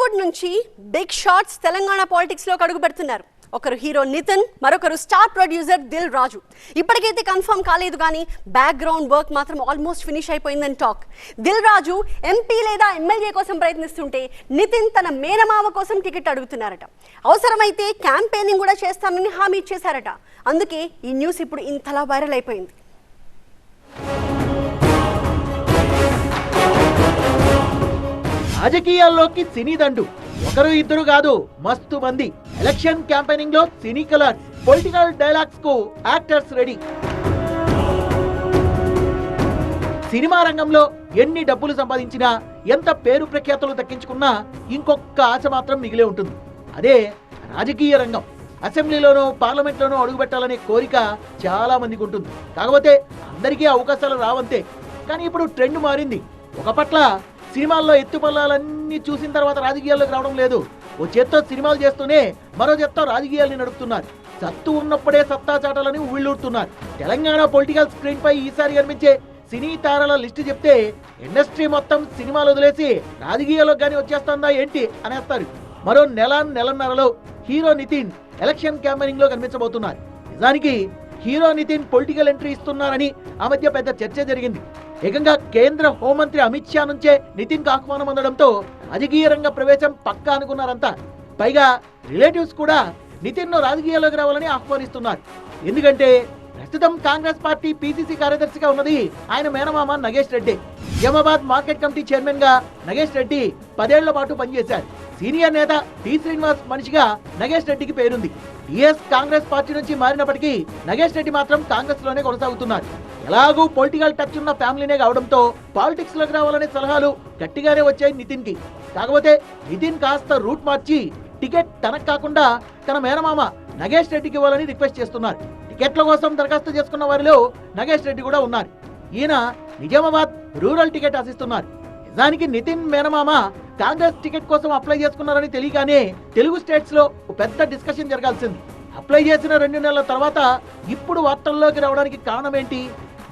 టాలీవుడ్ నుంచి big shots Telangana politics లో అడుగు పెడుతున్నారు. ఒకరు హీరో నితిన్, మరొకరు స్టార్ ప్రొడ్యూసర్ దిల్ రాజు. ఇప్పటికైతే కన్ఫర్మ్ కాలేదు కానీ బ్యాక్గ్రౌండ్ వర్క్ మాత్రం ఆల్మోస్ట్ ఫినిష్ అయిపోయిందని టాక్. దిల్ రాజు ఎంపీ లేదా ఎమ్మెల్యే కోసం ప్రయత్నిస్తుంటే నితిన్ తన మేనమామ కోసం టికెట్ అడుగుతున్నారట. అవసరమైతే క్యాంపెయినింగ్ కూడా చేస్తానని హామీ ఇచ్చేశారట. అందుకే ఈ న్యూస్ ఇప్పుడు ఇంతలా వైరల్ అయిపోయింది. రాజకీయాల్లోకి సినీ దండు ఒకరు ఇద్దరు కాదు, మస్తు మంది. ఎలక్షన్ క్యాంపెయినింగ్ లో సినీ కలర్, పొలిటికల్ డైలాగ్స్ కు యాక్టర్స్ రెడీ. సినిమా రంగంలో ఎన్ని డబ్బులు సంపాదించినా, ఎంత పేరు ప్రఖ్యాతులు దక్కించుకున్నా ఇంకొక ఆశ మాత్రం మిగిలే ఉంటుంది. అదే రాజకీయ రంగం. అసెంబ్లీలోనూ పార్లమెంట్లోనూ అడుగుపెట్టాలనే కోరిక చాలా మందికి ఉంటుంది. కాకపోతే అందరికీ అవకాశాలు రావంతే. కానీ ఇప్పుడు ట్రెండ్ మారింది. ఒక పట్ల సినిమాల్లో ఎత్తుపల్లాలన్నీ చూసిన తర్వాత రాజకీయాల్లోకి రావడం లేదు. ఓ చేత్తో సినిమాలు చేస్తూనే మరో చేత్తో రాజకీయాల్ని నడుపుతున్నారు. సత్తు ఉన్నప్పుడే సత్తా చాటాలని ఉవ్విళ్ళూడుతున్నారు. తెలంగాణ పొలిటికల్ స్క్రీన్ పై ఈసారి కనిపించే సినీ తారల లిస్టు చెప్తే ఇండస్ట్రీ మొత్తం సినిమాలు వదిలేసి రాజకీయాల్లోకి కానీ వచ్చేస్తుందా ఏంటి అనేస్తారు. మరో నెలన్నరలో హీరో నితిన్ ఎలక్షన్ క్యాంపెయినింగ్ లో కనిపించబోతున్నారు. నిజానికి హీరో నితిన్ పొలిటికల్ ఎంట్రీ ఇస్తున్నారని ఆ మధ్య పెద్ద చర్చ జరిగింది. ఏకంగా కేంద్ర హోంమంత్రి అమిత్ షా నుంచే నితిన్ కు ఆహ్వానం అందడంతో రాజకీయ రంగ ప్రవేశం పక్కా అనుకున్నారంతా. పైగా రిలేటివ్స్ కూడా నితిన్ ను రాజకీయాల్లోకి రావాలని ఆహ్వానిస్తున్నారు. ఎందుకంటే ప్రస్తుతం కాంగ్రెస్ పార్టీ పిసిసి కార్యదర్శిగా ఉన్నది ఆయన మేనమామ Nagesh Reddy. Nizamabad market committee chairman గా నగేష్ రెడ్డి 10 ఏళ్ల పాటు పనిచేశారు. సీనియర్ నేత టి శ్రీనివాస్ మనిషిగా నగేష్ రెడ్డికి పేరుంది. టిఎస్ కాంగ్రెస్ పార్టీ నుంచి మారినప్పటికీ నగేష్ రెడ్డి మాత్రం కాంగ్రెస్ లోనే కొనసాగుతున్నారు. ఎలాగూ పొలిటికల్ టచ్ ఉన్న ఫ్యామిలీనే కావడంతో పాలిటిక్స్ లోకి రావాలనే సలహాలు గట్టిగానే వచ్చాయి నితిన్ కి. కాకపోతే నితిన్ కాస్త రూట్ మార్చి టికెట్ తనకు కాకుండా తన మేనమామ నగేష్ రెడ్డికి ఇవ్వాలని రిక్వెస్ట్ చేస్తున్నారు. టికెట్ల కోసం దరఖాస్తు చేసుకున్న వారిలో నగేష్ రెడ్డి కూడా ఉన్నారు. ఈయన నిజామాబాద్ రూరల్ టికెట్ ఆశిస్తున్నారు. నిజానికి నితిన్ మేనమామ కాంగ్రెస్ టికెట్ కోసం అప్లై చేసుకున్నారని తెలియగానే తెలుగు స్టేట్స్ లో పెద్ద డిస్కషన్ జరగాల్సింది. అప్లై చేసిన 2 నెలల తర్వాత ఇప్పుడు వార్తల్లోకి రావడానికి కారణం ఏంటి?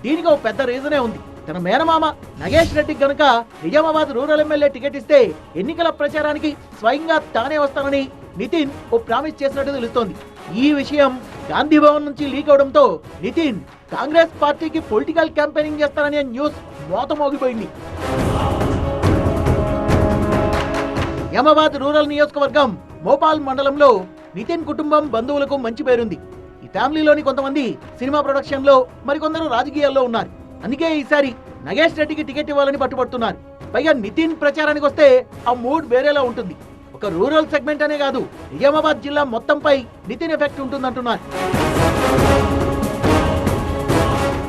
దీనికి ఒక పెద్ద రీజనే ఉంది. తన మేనమామ నగేష్ రెడ్డి గనుక నిజామాబాద్ రూరల్ ఎమ్మెల్యే టికెట్ ఇస్తే ఎన్నికల ప్రచారానికి స్వయంగా తానే వస్తానని నితిన్ ఓ ప్రామిస్ చేసినట్టు తెలుస్తోంది. ఈ విషయం గాంధీ భవన్ నుంచి లీక్ అవడంతో నితిన్ కాంగ్రెస్ పార్టీకి పొలిటికల్ క్యాంపెయినింగ్ చేస్తారనే న్యూస్ మోతమోగిపోయింది. నిజామాబాద్ రూరల్ నియోజకవర్గం మోపాల్ మండలంలో నితిన్ కుటుంబం బంధువులకు మంచి పేరుంది. ఈ ఫ్యామిలీలోని కొంతమంది సినిమా ప్రొడక్షన్ లో, మరికొందరు రాజకీయాల్లో ఉన్నారు. అందుకే ఈసారి నగేష్ రెడ్డికి టికెట్ ఇవ్వాలని పట్టుబడుతున్నారు. పైగా నితిన్ ప్రచారానికి వస్తే ఆ మూడ్ వేరేలా ఉంటుంది. ఒక రూరల్ సెగ్మెంట్ అనే కాదు, నిజామాబాద్ జిల్లా మొత్తంపై నితిన్ ఎఫెక్ట్ ఉంటుందంటున్నారు.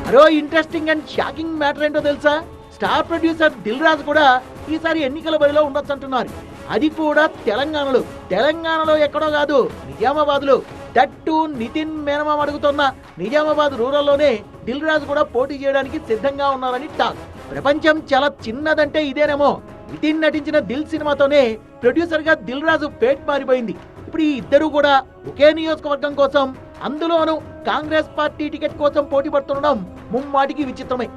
మరో ఇంట్రెస్టింగ్ అండ్ షాకింగ్ మ్యాటర్ ఏంటో తెలుసా? స్టార్ ప్రొడ్యూసర్ దిల్ రాజు కూడా ఈసారి ఎన్నికల బరిలో ఉండొచ్చు అంటున్నారు. అది కూడా తెలంగాణలో ఎక్కడో కాదు, నిజామాబాద్ లో. దట్టు నితిన్ మేనమామ అడుగుతున్న నిజామాబాద్ రూరల్లోనే దిల్ రాజు కూడా పోటీ చేయడానికి సిద్ధంగా ఉన్నారని టాక్. ప్రపంచం చాలా చిన్నదంటే ఇదేనేమో. నితిన్ నటించిన దిల్ సినిమాతోనే ప్రొడ్యూసర్ గా దిల్ రాజు ఫేట్ మారిపోయింది. ఇప్పుడు ఈ ఇద్దరు కూడా ఒకే నియోజకవర్గం కోసం, అందులోనూ కాంగ్రెస్ పార్టీ టికెట్ కోసం పోటీ పడుతుండడం ముమ్మాటికి విచిత్రమే.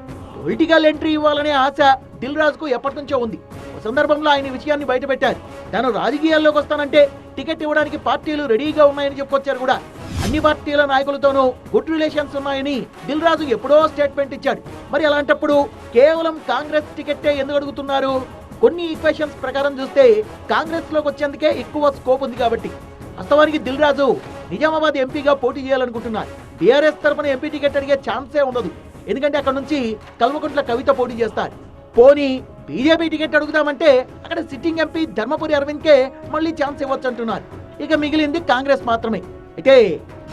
పొలిటికల్ ఎంట్రీ ఇవ్వాలనే ఆశ దిల్ రాజుకు ఎప్పటి నుంచో ఉంది. ఒక సందర్భంలో ఆయన విషయాన్ని బయటపెట్టారు. తాను రాజకీయాల్లోకి వస్తానంటే టికెట్ ఇవ్వడానికి పార్టీలు రెడీగా ఉన్నాయని చెప్పుకొచ్చారు కూడా. అన్ని పార్టీల నాయకులతోనూ గుడ్ రిలేషన్స్ ఉన్నాయని దిల్ రాజు ఎప్పుడో స్టేట్మెంట్ ఇచ్చాడు. మరి అలాంటప్పుడు కేవలం కాంగ్రెస్ టికెట్టే ఎందుకు అడుగుతున్నారు? కొన్ని ఈక్వేషన్స్ ప్రకారం చూస్తే కాంగ్రెస్ లోకి వచ్చేందుకే ఎక్కువ స్కోప్ ఉంది కాబట్టి. వాస్తవానికి దిల్ రాజు నిజామాబాద్ ఎంపీగా పోటీ చేయాలనుకుంటున్నారు. టీఆర్ఎస్ తరఫున ఎంపీ టికెట్ అడిగే ఛాన్సే ఉండదు. ఎందుకంటే అక్కడ నుంచి కల్వకుంట్ల కవిత పోటీ చేస్తారు. పోనీ బీజేపీ టికెట్ అడుగుదామంటే అక్కడ సిట్టింగ్ ఎంపీ ధర్మపురి అరవింద్ కే మళ్ళీ ఛాన్స్ ఇవ్వచ్చు అంటున్నారు. ఇక మిగిలింది కాంగ్రెస్ మాత్రమే. అయితే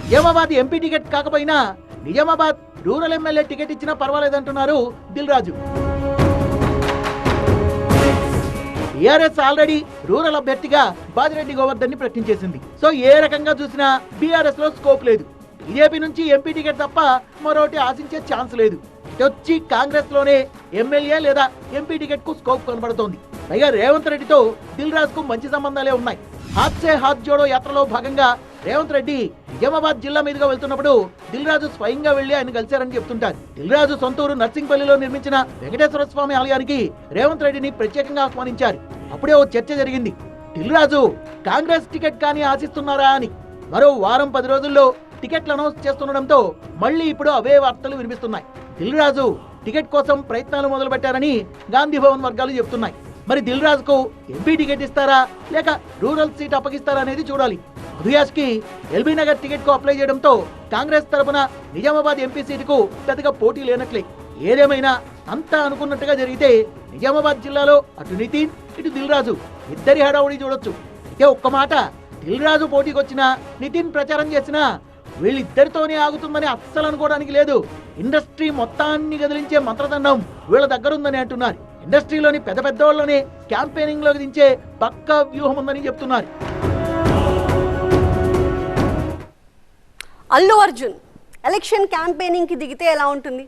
నిజామాబాద్ ఎంపీ టికెట్ కాకపోయినా నిజామాబాద్ రూరల్ ఎమ్మెల్యే టికెట్ ఇచ్చినా పర్వాలేదంటున్నారు Dil Raju. TRS already rural అభ్యర్థిగా బాజిరెడ్డి గోవర్ధన్ ని ప్రకటించేసింది. సో ఏ రకంగా చూసినా బీఆర్ఎస్ లో స్కోప్ లేదు. బీజేపీ నుంచి ఎంపీ టికెట్ తప్ప మరోటి ఆశించే ఛాన్స్ లేదు. ఇటొచ్చి కాంగ్రెస్ లోనే ఎమ్మెల్యే లేదా ఎంపీ టికెట్ కు స్కోప్ కనబడుతోంది. పైగా రేవంత్ రెడ్డితో దిల్ రాజు కు మంచి సంబంధాలే ఉన్నాయి. హాత్ సే హాత్ జోడో యాత్రలో భాగంగా రేవంత్ రెడ్డి నిజామాబాద్ జిల్లా మీదుగా వెళ్తున్నప్పుడు దిల్ రాజు స్వయంగా వెళ్లి ఆయన కలిశారని చెప్తుంటారు. దిల్ రాజు సొంతూరు నర్సింగ్పల్లిలో నిర్మించిన వెంకటేశ్వర స్వామి ఆలయానికి రేవంత్ రెడ్డిని ప్రత్యేకంగా ఆహ్వానించారు. అప్పుడే ఓ చర్చ జరిగింది. దిల్ రాజు కాంగ్రెస్ టికెట్ కానీ ఆశిస్తున్నారా అని. మరో వారం 10 రోజుల్లో టికెట్లు అనౌన్స్ చేస్తుండడంతో మళ్ళీ ఇప్పుడు అవే వార్తలు వినిపిస్తున్నాయి. దిల్ రాజు టికెట్ కోసం ప్రయత్నాలు మొదలు పెట్టారని గాంధీ భవన్ వర్గాలు చెబుతున్నాయి. మరి దిల్ రాజుకు ఎంపీ టికెట్ ఇస్తారా లేక రూరల్ సీట్ అప్పగిస్తారా అనేది చూడాలి. మధుయాష్ కి ఎల్బీ నగర్ టికెట్ కు అప్లై చేయడంతో కాంగ్రెస్ తరపున నిజామాబాద్ ఎంపీ సీటుకు పెద్దగా పోటీ లేనట్లే. ఏదేమైనా అంతా అనుకున్నట్టుగా జరిగితే నిజామాబాద్ జిల్లాలో అటు నితిన్ ఇటు దిల్ రాజు ఇద్దరి హడావుడి చూడొచ్చు. అయితే ఒక్క మాట, దిల్ రాజు పోటీకి వచ్చినా నితిన్ ప్రచారం చేసినా వీళ్ళిద్దరితోనే ఆగుతుందని అస్సలు అనుకోవడానికి లేదు. ఇండస్ట్రీ మొత్తాన్ని గదిలించే మంత్రదండం వీళ్ళ దగ్గరుందని అంటున్నారు. ఇండస్ట్రీలోని పెద్ద పెద్ద వాళ్ళని క్యాంపెయినింగ్ లోకి దించే పక్కా వ్యూహం ఉందని చెప్తున్నారు. అల్లు అర్జున్ ఎలక్షన్ క్యాంపెయినింగ్ కి దిగితే ఎలా ఉంటుంది?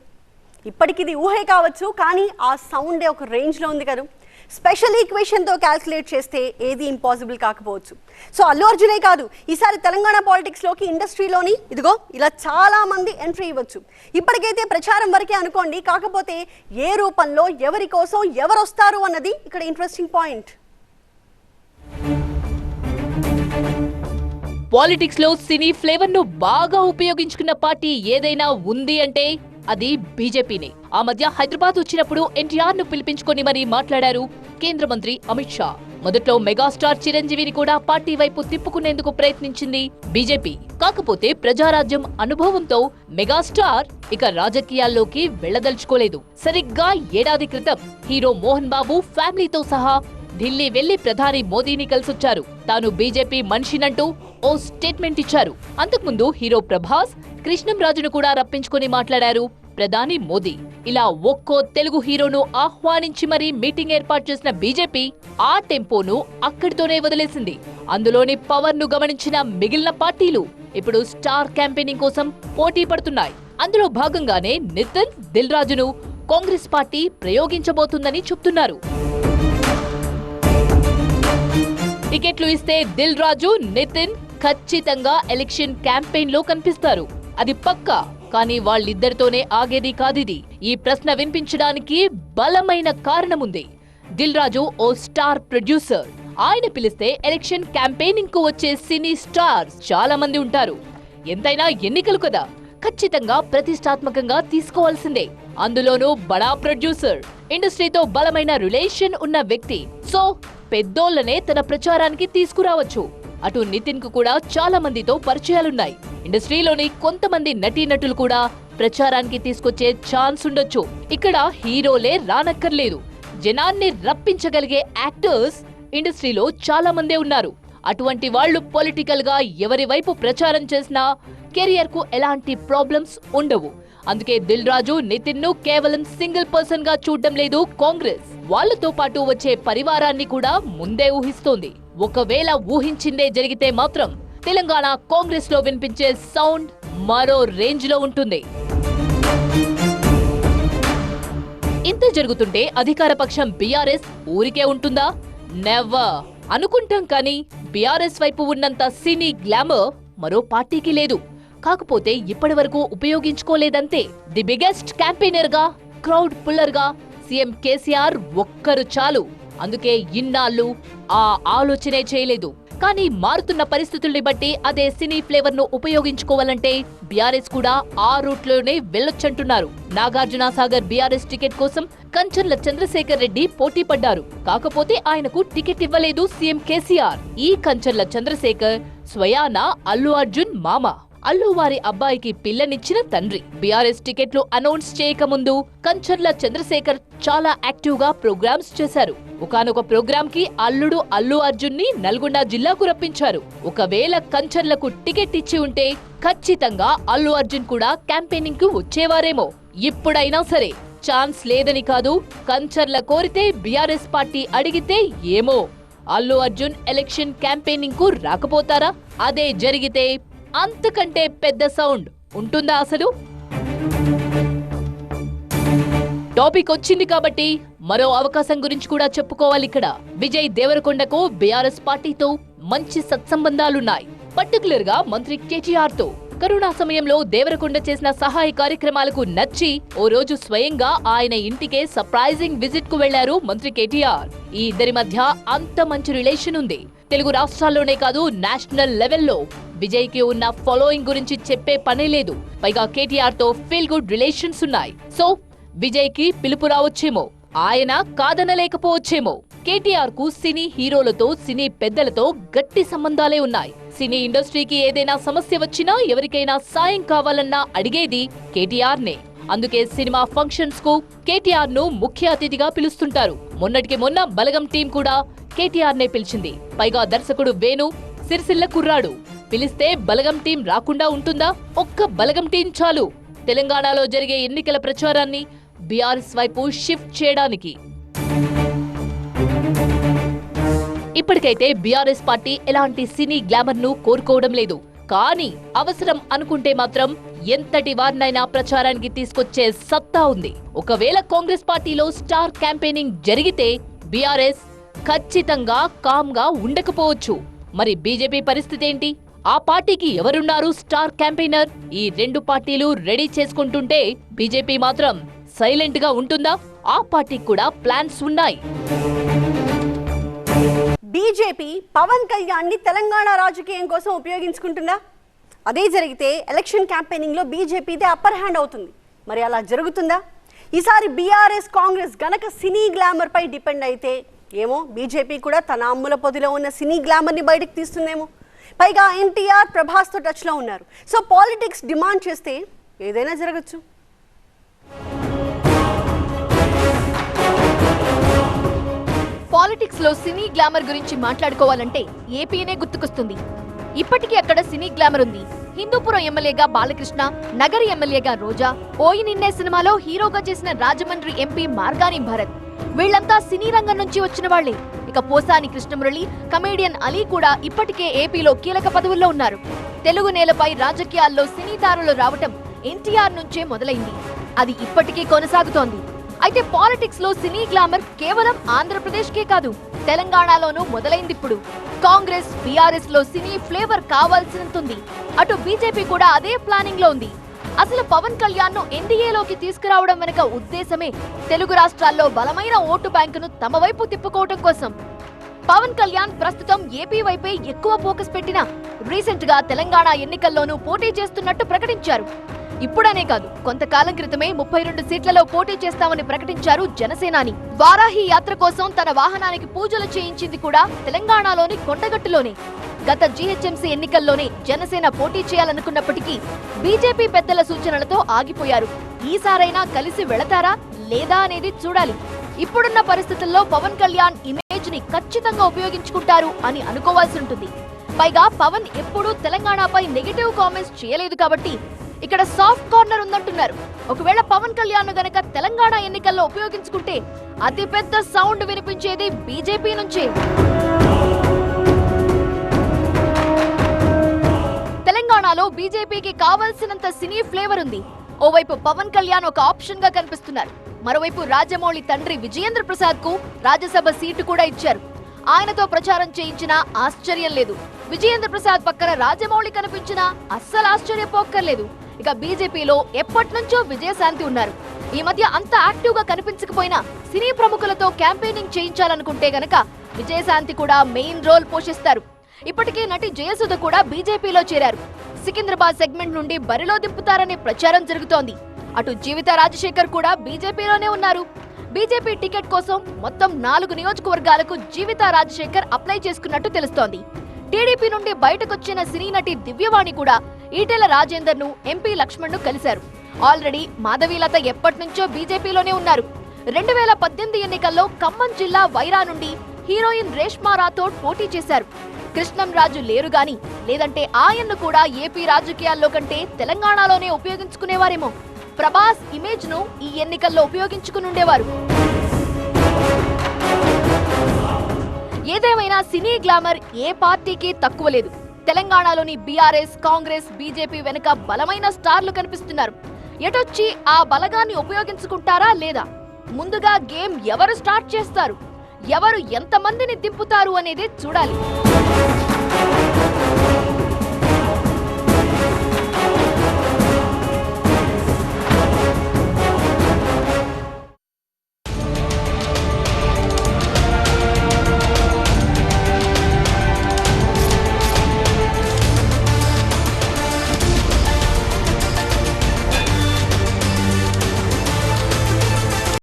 ఇప్పటికి ఇది ఊహే కావచ్చు, కానీ ఆ సౌండే ఒక రేంజ్లో ఉంది కదా. స్పెషల్ ఈక్వేషన్తో క్యాల్కులేట్ చేస్తే ఏది ఇంపాసిబుల్ కాకపోవచ్చు. సో అల్లు అర్జునే కాదు, ఈసారి తెలంగాణ పాలిటిక్స్లోకి ఇండస్ట్రీలోని ఇదిగో ఇలా చాలా మంది ఎంట్రీ ఇవ్వచ్చు. ఇప్పటికైతే ప్రచారం వరకే అనుకోండి, కాకపోతే ఏ రూపంలో ఎవరి కోసం ఎవరు వస్తారు అన్నది ఇక్కడ ఇంట్రెస్టింగ్ పాయింట్. పాలిటిక్స్ లో సినీ ఫ్లేవర్ ను బాగా ఉపయోగించుకున్న పార్టీ ఏదైనా ఉంది అంటే అది బీజేపీనే. ఆ మధ్య హైదరాబాద్ వచ్చినప్పుడు ఎన్టీఆర్ ను పిలిపించుకొని మరీ మాట్లాడారు కేంద్ర మంత్రి అమిత్ షా. మొదట్లో మెగాస్టార్ చిరంజీవిని కూడా పార్టీ వైపు తిప్పుకునేందుకు ప్రయత్నించింది బీజేపీ. కాకపోతే ప్రజారాజ్యం అనుభవంతో మెగాస్టార్ ఇక రాజకీయాల్లోకి వెళ్లదలుచుకోలేదు. సరిగ్గా ఏడాది క్రితం హీరో మోహన్ బాబు ఫ్యామిలీతో సహా ఢిల్లీ వెళ్లి ప్రధాని మోదీని కలిసొచ్చారు. తాను బీజేపీ మనిషినంటూ ఓ స్టేట్మెంట్ ఇచ్చారు. అంతకుముందు హీరో ప్రభాస్, కృష్ణంరాజును కూడా రప్పించుకొని మాట్లాడారు ప్రధాని మోదీ. ఇలా ఒక్కో తెలుగు హీరోను ఆహ్వానించి మరీ మీటింగ్ ఏర్పాటు చేసిన బీజేపీ ఆ టెంపోను అక్కడితోనే వదిలేసింది. అందులోని పవర్ ను గమనించిన మిగిలిన పార్టీలు ఇప్పుడు స్టార్ క్యాంపెయినింగ్ కోసం పోటీ పడుతున్నాయి. అందులో భాగంగానే నితిన్, దిల్ రాజును కాంగ్రెస్ పార్టీ ప్రయోగించబోతుందని చెప్తున్నారు. టికెట్లు ఇస్తే దిల్ రాజు, నితిన్ ఖచ్చితంగా ఎలక్షన్ క్యాంపెయిన్ లో కనిపిస్తారు. అది పక్కా. కానీ వాళ్ళిద్దరితోనే ఆగేది కాదిది. ఈ ప్రశ్న వినిపించడానికి బలమైన కారణముంది. దిల్ రాజు ఓ స్టార్ ప్రొడ్యూసర్. ఆయన పిలిస్తే ఎలక్షన్ క్యాంపెయినింగ్ కు వచ్చే సినీ స్టార్స్ చాలా మంది ఉంటారు. ఎంతైనా ఎన్నికలు కదా, ఖచ్చితంగా ప్రతిష్టాత్మకంగా తీసుకోవాల్సిందే. అందులోనూ బడా ప్రొడ్యూసర్, ఇండస్ట్రీతో బలమైన రిలేషన్ ఉన్న వ్యక్తి. సో పెద్దోళ్లనే తన ప్రచారానికి తీసుకురావచ్చు. అటు నితిన్ కు కూడా చాలా మందితో పరిచయాలున్నాయి. ఇండస్ట్రీలోని కొంతమంది నటీనటులు కూడా ప్రచారానికి తీసుకొచ్చే ఛాన్స్ ఉండొచ్చు. ఇక్కడ హీరోలే రానక్కర్లేదు. జనాన్ని రప్పించగలిగే యాక్టర్స్ ఇండస్ట్రీలో చాలా మందే ఉన్నారు. అటువంటి వాళ్లు పొలిటికల్ గా ఎవరి వైపు ప్రచారం చేసినా కెరియర్ కు ఎలాంటి ప్రాబ్లమ్స్ ఉండవు. అందుకే దిల్ రాజు, నితిన్ ను కేవలం సింగిల్ పర్సన్ గా చూడడం లేదు కాంగ్రెస్. వాళ్లతో పాటు వచ్చే పరివారాన్ని కూడా ముందే ఊహిస్తోంది. ఒకవేళ ఊహించిందే జరిగితే మాత్రం తెలంగాణ కాంగ్రెస్ లో వినిపించే సౌండ్ మరో రేంజ్ లో ఉంటుంది. ఇంత జరుగుతుంటే అధికార పక్షం బీఆర్ఎస్ ఊరికే ఉంటుందా? నెవర్ అనుకుంటాం. కానీ బీఆర్ఎస్ వైపు ఉన్నంత సినీ గ్లామర్ మరో పార్టీకి లేదు. కాకపోతే ఇప్పటి వరకు ఉపయోగించుకోలేదంతే. ది బిగ్గెస్ట్ క్యాంపెయినర్ గా, క్రౌడ్ పుల్లర్ గా సీఎం కేసీఆర్ ఒక్కరు చాలు. అందుకే ఇన్నాళ్ళు ఆ ఆలోచనే చేయలేదు. కానీ మారుతున్న పరిస్థితుల్ని బట్టి అదే సినీ ఫ్లేవర్ ను ఉపయోగించుకోవాలంటే బీఆర్ఎస్ కూడా ఆ రూట్ లోనే వెళ్లొచ్చంటున్నారు. నాగార్జున సాగర్ బీఆర్ఎస్ టికెట్ కోసం కంచర్ల చంద్రశేఖర్ రెడ్డి పోటీ పడ్డారు. కాకపోతే ఆయనకు టికెట్ ఇవ్వలేదు సీఎం కేసీఆర్. ఈ కంచర్ల చంద్రశేఖర్ స్వయాన అల్లు అర్జున్ మామ. అల్లు వారి అబ్బాయికి పిల్లనిచ్చిన తండ్రి. బీఆర్ఎస్ టికెట్లు అనౌన్స్ చేయకముందు కంచర్ల చంద్రశేఖర్ చాలా యాక్టివ్ గా ప్రోగ్రామ్స్ చేశారు. ఒకానొక ప్రోగ్రామ్ కి అల్లుడు అల్లు అర్జున్ ని నల్గొండ జిల్లాకు రప్పించారు. ఒకవేళ కంచర్లకు టికెట్ ఇచ్చి ఉంటే ఖచ్చితంగా అల్లు అర్జున్ కూడా క్యాంపెయినింగ్ కు వచ్చేవారేమో. ఇప్పుడైనా సరే ఛాన్స్ లేదని కాదు, కంచర్ల కోరితే బీఆర్ఎస్ పార్టీ అడిగితే ఏమో అల్లు అర్జున్ ఎలక్షన్ క్యాంపెయినింగ్ కు రాకపోతారా? అదే జరిగితే అంతకంటే పెద్ద సౌండ్ ఉంటుందా అసలు? టాపిక్ వచ్చింది కాబట్టి మరో అవకాశం గురించి కూడా చెప్పుకోవాలి. ఇక్కడ విజయ్ దేవరకొండకు బీఆర్ఎస్ పార్టీతో మంచి సత్సంబంధాలున్నాయి. పర్టికులర్ గా మంత్రి కేటీఆర్ తో. కరోనా సమయంలో దేవరకొండ చేసిన సహాయ కార్యక్రమాలకు నచ్చి ఓ రోజు స్వయంగా ఆయన ఇంటికే సర్ప్రైజింగ్ విజిట్ కు వెళ్లారు మంత్రి కేటీఆర్. ఈ ఇద్దరి మధ్య అంత మంచి రిలేషన్ ఉంది. తెలుగు రాష్ట్రాల్లోనే కాదు, నేషనల్ లెవెల్లో విజయ్ కి ఉన్న ఫాలోయింగ్ గురించి చెప్పే పనే లేదు. పైగా కేటీఆర్ తో ఫీల్ గుడ్ రిలేషన్స్ ఉన్నాయి. సో విజయ్ కి పిలుపు రావచ్చేమో, ఆయన కాదనలేకపోవచ్చేమో. కేటీఆర్ కు సినీ హీరోలతో, సినీ పెద్దలతో గట్టి సంబంధాలే ఉన్నాయి. సినీ ఇండస్ట్రీకి ఏదైనా సమస్య వచ్చినా, ఎవరికైనా సాయం కావాలన్నా అడిగేది కేటీఆర్ నే. అందుకే సినిమా ఫంక్షన్స్ కు కేటీఆర్ ను ముఖ్య అతిథిగా పిలుస్తుంటారు. మొన్నటికి మొన్న బలగం టీం కూడా కేటీఆర్ నే పిలిచింది. పైగా దర్శకుడు వేణు సిరిసిల్ల కుర్రాడు. పిలిస్తే బలగం టీం రాకుండా ఉంటుందా? ఒక్క బలగం టీం చాలు తెలంగాణలో జరిగే ఎన్నికల ప్రచారాన్ని బీఆర్ఎస్ వైపు షిఫ్ట్ చేయడానికి. ఇప్పటికైతే బీఆర్ఎస్ పార్టీ ఎలాంటి సినీ గ్లామర్ ను కోరుకోవడం లేదు. కానీ అవసరం అనుకుంటే మాత్రం ఎంతటి వారినైనా ప్రచారానికి తీసుకొచ్చే సత్తా ఉంది. ఒకవేళ కాంగ్రెస్ పార్టీలో స్టార్ క్యాంపెయినింగ్ జరిగితే బీఆర్ఎస్ ఖచ్చితంగా కామ్ గా ఉండకపోవచ్చు. మరి బీజేపీ పరిస్థితి ఏంటి? ఆ పార్టీకి ఎవరున్నారు స్టార్ క్యాంపెయినర్? ఈ రెండు పార్టీలు రెడీ చేసుకుంటుంటే బీజేపీ మాత్రం సైలెంట్ గా ఉంటుందా? ఆ పార్టీకి కూడా ప్లాన్స్ ఉన్నాయి. బీజేపీ పవన్ కళ్యాణ్ ని తెలంగాణ రాజకీయం కోసం ఉపయోగించుకుంటుందా? అదే జరిగితే ఎలక్షన్ క్యాంపెయినింగ్ లో బీజేపీదే అప్పర్ హ్యాండ్ అవుతుంది. మరి అలా జరుగుతుందా? ఈసారి బీఆర్ఎస్ కాంగ్రెస్ గనక సినీ గ్లామర్ పై డిపెండ్ అయితే ఏమో, బీజేపీ కూడా తన అమ్ముల పొదిలో ఉన్న సినీ గ్లామర్ ని బయటకు తీస్తుందేమో. పైగా ఎన్టీఆర్, ప్రభాస్ తో టచ్ లో ఉన్నారు. సో పాలిటిక్స్ డిమాండ్ చేస్తే ఏదైనా జరగచ్చు. పాలిటిక్స్ లో సినీ గ్లామర్ గురించి మాట్లాడుకోవాలంటే ఏపీనే గుర్తుకొస్తుంది. ఇప్పటికీ అక్కడ సినీ గ్లామర్ ఉంది. హిందూపురం ఎమ్మెల్యేగా బాలకృష్ణ, నగరి ఎమ్మెల్యేగా రోజా, ఓయి నిన్నే సినిమాలో హీరోగా చేసిన రాజమండ్రి ఎంపీ మార్గాని భరత్, వీళ్లంతా సినీ రంగం నుంచి వచ్చిన వాళ్లే. ఇక పోసాని కృష్ణమురళి, కమేడియన్ అలీ కూడా ఇప్పటికే ఏపీలో కీలక పదవుల్లో ఉన్నారు. తెలుగు నేలపై రాజకీయాల్లో సినీ తారలు రావటం ఎన్టీఆర్ నుంచే మొదలైంది. అది ఇప్పటికీ కొనసాగుతోంది. అయితే పాలిటిక్స్ లో సినీ గ్లామర్ కేవలం ఆంధ్రప్రదేశ్ కే కాదు, తెలంగాణలోనూ మొదలైంది. ఇప్పుడు కాంగ్రెస్, బీఆర్ఎస్ లో సినీ ఫ్లేవర్ కావాల్సినంతుంది. అటు బీజేపీ కూడా అదే ప్లానింగ్ లో ఉంది. అసలు పవన్ కళ్యాణ్ ను ఎన్డీఏలోకి తీసుకురావడం వెనుక ఉద్దేశమే తెలుగు రాష్ట్రాల్లో బలమైన ఓటు బ్యాంకును తమ వైపు తిప్పుకోవడం కోసం. పవన్ కళ్యాణ్ ప్రస్తుతం ఏపీ వైపే ఎక్కువ ఫోకస్ పెట్టినా రీసెంట్ గా తెలంగాణ ఎన్నికల్లోనూ పోటీ చేస్తున్నట్టు ప్రకటించారు. ఇప్పుడనే కాదు, కొంతకాలం క్రితమే 32 సీట్లలో పోటీ చేస్తామని ప్రకటించారు జనసేనాని. వారాహి యాత్ర కోసం తన వాహనానికి పూజలు చేయించింది కూడా తెలంగాణలోని కొండగట్టులోనే. గత జీహెచ్ఎంసీ ఎన్నికల్లోనే జనసేన పోటీ చేయాలనుకున్నప్పటికీ బీజేపీ పెద్దల సూచనలతో ఆగిపోయారు. ఈసారైనా కలిసి వెళతారా లేదా అనేది చూడాలి. ఇప్పుడున్న పరిస్థితుల్లో పవన్ కళ్యాణ్ ఇమేజ్ ని ఖచ్చితంగా ఉపయోగించుకుంటారు అని అనుకోవాల్సి ఉంటుంది. పైగా పవన్ ఎప్పుడూ తెలంగాణపై నెగటివ్ కామెంట్స్ చేయలేదు కాబట్టి ఇక్కడ సాఫ్ట్ కార్నర్ ఉందంటున్నారు. ఒకవేళ పవన్ కళ్యాణ్ గనక తెలంగాణ ఎన్నికల్లో ఉపయోగించుకుంటే అతిపెద్ద సౌండ్ వినిపించేది బీజేపీ నుంచే. తెలంగాణలో బీజేపీకి కావాల్సినంత సినీ ఫ్లేవర్ ఉంది. ఓవైపు పవన్ కళ్యాణ్ ఒక ఆప్షన్ గా కనిపిస్తున్నారు. మరోవైపు రాజమౌళి తండ్రి విజయేంద్ర ప్రసాద్ కు రాజ్యసభ సీటు కూడా ఇచ్చారు. ఆయనతో ప్రచారం చేయించినా ఆశ్చర్యం లేదు. విజయేంద్ర ప్రసాద్ పక్కన రాజమౌళి కనిపించినా అస్సలు ఆశ్చర్యపోక్కర్లేదు. ఇక బీజేపీలో ఎప్పటి నుంచో విజయశాంతి ఉన్నారు. ఈ మధ్య అంత యాక్టివ్ గా కనిపించకపోయినా సినీ ప్రముఖులతో క్యాంపెయినింగ్ చేయించాలనుకుంటే గనక విజయశాంతి కూడా మెయిన్ రోల్ పోషిస్తారు. ఇప్పటికే నటి జయసుధ కూడా బీజేపీలో చేరారు. సికింద్రాబాద్ సెగ్మెంట్ నుండి బరిలో దింపుతారనే ప్రచారం జరుగుతోంది. అటు జీవిత రాజశేఖర్ కూడా బీజేపీలోనే ఉన్నారు. బీజేపీ టికెట్ కోసం మొత్తం 4 నియోజకవర్గాలకు జీవిత రాజశేఖర్ అప్లై చేసుకున్నట్టు తెలుస్తోంది. టీడీపీ నుండి బయటకొచ్చిన సినీ నటి దివ్యవాణి కూడా ఈటెల రాజేందర్ ను, ఎంపీ లక్ష్మణ్ ను కలిశారు. ఆల్రెడీ మాధవీలత ఎప్పటి నుంచో బీజేపీలోనే ఉన్నారు. 2018 ఎన్నికల్లో ఖమ్మం జిల్లా వైరా నుండి హీరోయిన్ రేష్మా రాథోడ్ పోటీ చేశారు. కృష్ణంరాజు లేరు గాని, లేదంటే ఆయన్ను కూడా ఏపీ రాజకీయాల్లో కంటే తెలంగాణలోనే ఉపయోగించుకునేవారేమో. ప్రభాస్ ఇమేజ్ ను ఈ ఎన్నికల్లో ఉపయోగించుకునుండేవారు. ఏదేమైనా సినీ గ్లామర్ ఏ పార్టీకి తక్కువ లేదు. తెలంగాణలోని బీఆర్ఎస్, కాంగ్రెస్, బీజేపీ వెనుక బలమైన స్టార్లు కనిపిస్తున్నారు. ఎటొచ్చి ఆ బలగాన్ని ఉపయోగించుకుంటారా లేదా? ముందుగా గేమ్ ఎవరు స్టార్ట్ చేస్తారు, ఎవరు ఎంతమందిని దింపుతారు అనేది చూడాలి.